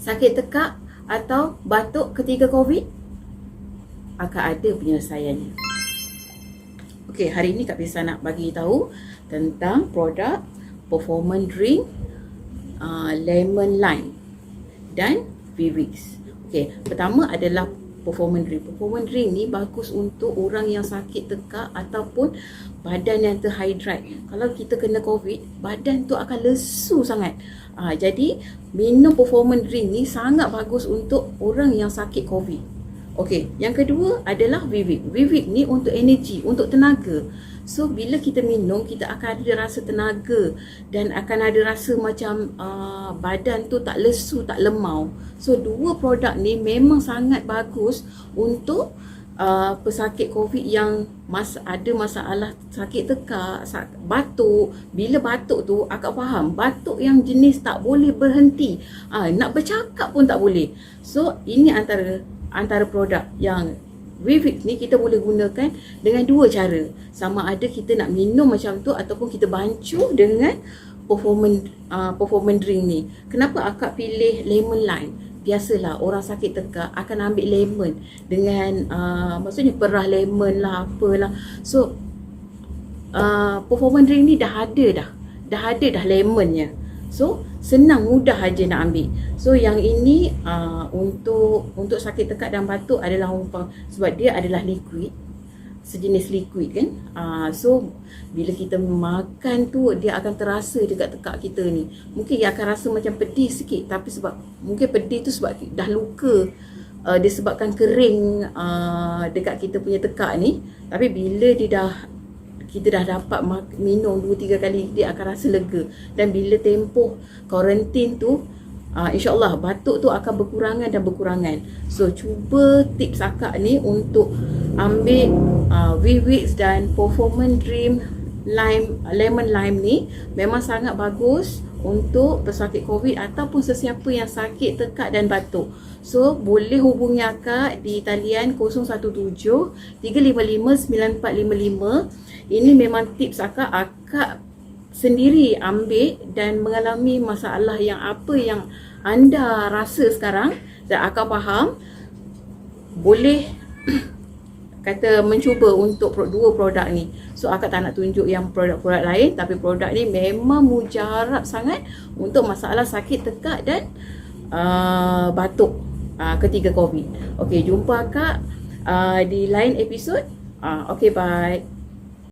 sakit tekak atau batuk ketika COVID, akan ada penyelesaiannya. Okey, hari ini Kak Pisa nak bagi tahu tentang produk performance drink lemon lime dan Vivix. Okey, pertama adalah performance drink. Performance drink ni bagus untuk orang yang sakit tekak ataupun badan yang terhydrate. Kalau kita kena COVID, badan tu akan lesu sangat. Jadi minum performance drink ni sangat bagus untuk orang yang sakit COVID. Okey, yang kedua adalah Vivix. Vivix ni untuk energi, untuk tenaga. So bila kita minum, kita akan ada rasa tenaga dan akan ada rasa macam badan tu tak lesu, tak lemau. So dua produk ni memang sangat bagus untuk pesakit COVID yang ada masalah sakit tekak, batuk. Bila batuk tu, akak faham, batuk yang jenis tak boleh berhenti. Nak bercakap pun tak boleh. So ini antara produk yang Vivix ni kita boleh gunakan dengan dua cara. Sama ada kita nak minum macam tu ataupun kita bancuh dengan performance drink ni. Kenapa akak pilih lemon lime? Biasalah orang sakit tekak akan ambil lemon dengan maksudnya perah lemon lah, apalah. So performance drink ni dah ada lemonnya. So senang, mudah aja nak ambil. So yang ini untuk sakit tekak dan batuk adalah sebab dia adalah liquid, sejenis liquid kan. So bila kita makan tu, dia akan terasa dekat tekak kita ni. Mungkin dia akan rasa macam pedih sikit, tapi sebab mungkin pedih tu sebab dah luka, disebabkan kering dekat kita punya tekak ni. Tapi bila kita dah dapat minum 2-3 kali, dia akan rasa lega. Dan bila tempoh kuarantin tu, insyaAllah batuk tu akan berkurangan. So cuba tips akak ni untuk ambil Vivix dan performance drink lemon lime ni memang sangat bagus untuk pesakit COVID ataupun sesiapa yang sakit tekak dan batuk. So boleh hubungi akak di talian 017 355 9455. Ini memang tips akak sendiri ambil dan mengalami masalah yang apa yang anda rasa sekarang, dan akak faham boleh kata mencuba untuk dua produk ni. So akak tak nak tunjuk yang produk-produk lain, tapi produk ni memang mujarab sangat untuk masalah sakit tekak dan batuk ketika COVID. Okey, jumpa akak di lain episod. Okey, bye.